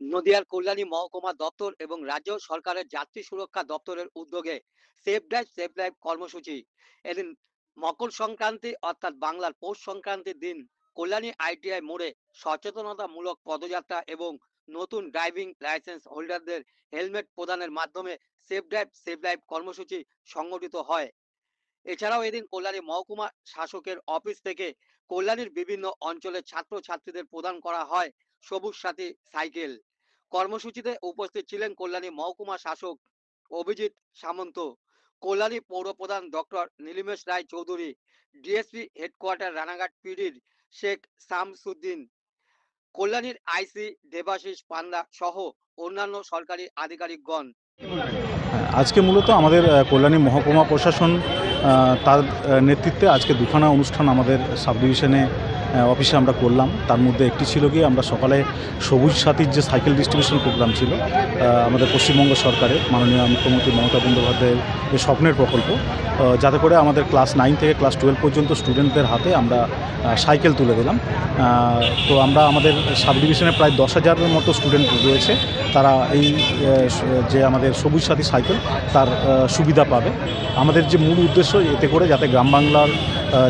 নদিয়ার কল্যাণী মহকুমা দপ্তর এবং রাজ্য সরকারের যাত্রী সুরক্ষা দপ্তরের উদ্যোগে সেভ লাইফ কর্মসূচি এদিন মকর সংক্রান্তি অর্থাৎ বাংলার পৌষ সংক্রান্তির দিন কল্যাণী আইটিআই মোড়ে সচেতনতামূলক পদযাত্রা এবং নতুন ড্রাইভিং লাইসেন্স হোল্ডারদের হেলমেট প্রদানের মাধ্যমে সেভ লাইফ কর্মসূচি সংগঠিত হয়। এছাড়াও এদিন কল্যাণী মহকুমা শাসকের অফিস থেকে কল্যাণীর বিভিন্ন অঞ্চলের ছাত্রছাত্রীদের প্রদান করা হয় সবুজ সাথী সাইকেল। কর্মসূচিতে উপস্থিত ছিলেন কল্যাণী মহকুমা শাসক অভিজিৎ সামন্ত, কল্যাণী পৌরপ্রধান ডক্টর নীলিমেশ রায় চৌধুরী, ডিএসপি হেডকোয়ার্টার রানাঘাট পিডির শেখ শামসুদ্দিন, কল্যাণীর আইসি দেবাশিস পান্ডা সহ অন্যান্য সরকারি আধিকারিকগণ। আজকে মূলত আমাদের কল্যাণী মহকুমা প্রশাসন তার নেতৃত্বে আজকে দুখানা অনুষ্ঠান আমাদের সাব ডিভিশনে অফিসে আমরা করলাম। তার মধ্যে একটি ছিল গিয়ে আমরা সকালে সবুজ সাথীর যে সাইকেল ডিস্ট্রিবিউশন প্রোগ্রাম ছিল আমাদের পশ্চিমবঙ্গ সরকারের মাননীয় মুখ্যমন্ত্রী মমতা বন্দ্যোপাধ্যায়ের যে স্বপ্নের প্রকল্প, যাতে করে আমাদের ক্লাস 9 থেকে ক্লাস 12 পর্যন্ত স্টুডেন্টদের হাতে আমরা সাইকেল তুলে দিলাম। তো আমরা আমাদের সাব ডিভিশনে প্রায় 10,000-এর মতো স্টুডেন্ট রয়েছে, তারা এই যে আমাদের সবুজ সাথী সাইকেল তার সুবিধা পাবে। আমাদের যে মূল উদ্দেশ্য এতে করে যাতে গ্রাম বাংলার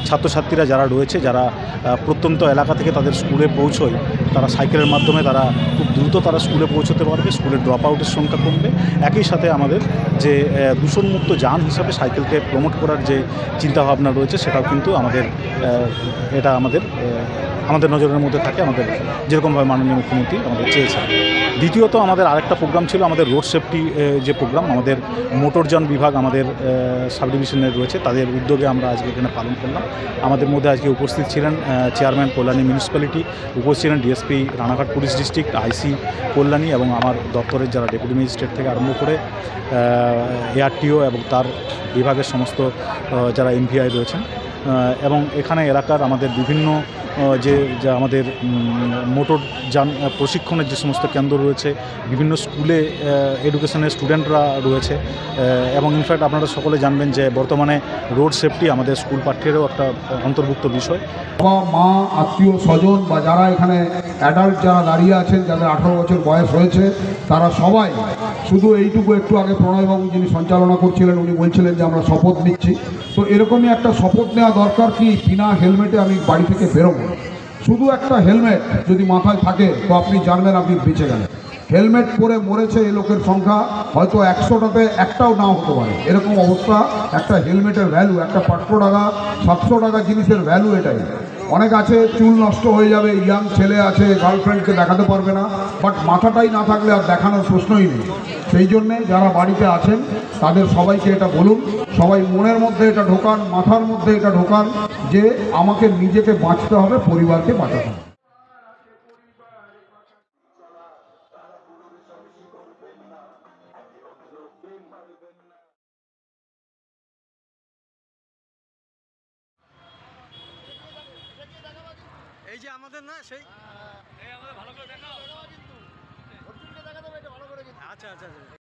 ছাত্রছাত্রীরা যারা রয়েছে, যারা প্রত্যন্ত এলাকা থেকে তাদের স্কুলে পৌঁছয়, তারা সাইকেলের মাধ্যমে তারা খুব দ্রুত তারা স্কুলে পৌঁছতে পারবে, স্কুলের ড্রপ আউটের সংখ্যা কমবে। একই সাথে আমাদের যে দূষণমুক্ত যান হিসাবে সাইকেলকে প্রমোট করার যে চিন্তাভাবনা রয়েছে সেটাও কিন্তু এটা আমাদের নজরের মধ্যে থাকে, আমাদের যেরকমভাবে মাননীয় মুখ্যমন্ত্রী আমাদের চেয়েছেন। দ্বিতীয়ত আমাদের আরেকটা প্রোগ্রাম ছিল আমাদের রোড সেফটি যে প্রোগ্রাম, আমাদের মোটরযান বিভাগ আমাদের সাব ডিভিশনের রয়েছে, তাদের উদ্যোগে আমরা আজকে এখানে পালন করলাম। আমাদের মধ্যে আজকে উপস্থিত ছিলেন চেয়ারম্যান কল্যাণী মিউনিসিপ্যালিটি, উপস্থিত ছিলেন ডিএসপি রানাঘাট পুলিশ ডিস্ট্রিক্ট, আইসি কল্যাণী এবং আমার দপ্তরের যারা ডেপুটি ম্যাজিস্ট্রেট থেকে আরম্ভ করে এআরটিও এবং তার বিভাগের সমস্ত যারা এমভিআই রয়েছেন। এবং এখানে এলাকার আমাদের বিভিন্ন যা আমাদের মোটর যান প্রশিক্ষণের যে সমস্ত কেন্দ্র রয়েছে, বিভিন্ন স্কুলে এডুকেশনের স্টুডেন্টরা রয়েছে। এবং ইনফ্যাক্ট আপনারা সকলে জানবেন যে বর্তমানে রোড সেফটি আমাদের স্কুল পাঠ্যেরও একটা অন্তর্ভুক্ত বিষয়। বাবা মা আত্মীয় স্বজন বা যারা এখানে অ্যাডাল্ট যারা দাঁড়িয়ে আছেন, যাদের 18 বছর বয়স হয়েছে, তারা সবাই শুধু এইটুকু, একটু আগে প্রণয়বাবু যিনি সঞ্চালনা করছিলেন উনি বলছিলেন যে আমরা শপথ নিচ্ছি, তো এরকমই একটা শপথ নেওয়া দরকার কি বিনা হেলমেটে আমি বাড়ি থেকে বেরোবো। শুধু একটা হেলমেট যদি মাথায় থাকে তো আপনি জানবেন আপনি বেঁচে গেলেন। হেলমেট পরে মরেছে এই লোকের সংখ্যা হয়তো 100টাতে একটাও নাও হতে পারে, এরকম অবস্থা। একটা হেলমেটের ভ্যালু, একটা 500 টাকা 700 টাকা জিনিসের ভ্যালু এটাই। অনেক আছে চুল নষ্ট হয়ে যাবে, ইয়াং ছেলে আছে গার্লফ্রেন্ডকে দেখাতে পারবে না, বাট মাথাটাই না থাকলে আর দেখানোর প্রশ্নই নেই। সেই জন্যে যারা বাড়িতে আছেন তাদের সবাইকে এটা বলুন, সবাই মনের মধ্যে এটা ঢোকান, মাথার মধ্যে এটা ঢোকান যে আমাকে নিজেকে বাঁচতে হবে, পরিবারকে বাঁচাতে হবে। এই যে আমাদের না সেই ভালো করে দেখাও, আচ্ছা আচ্ছা।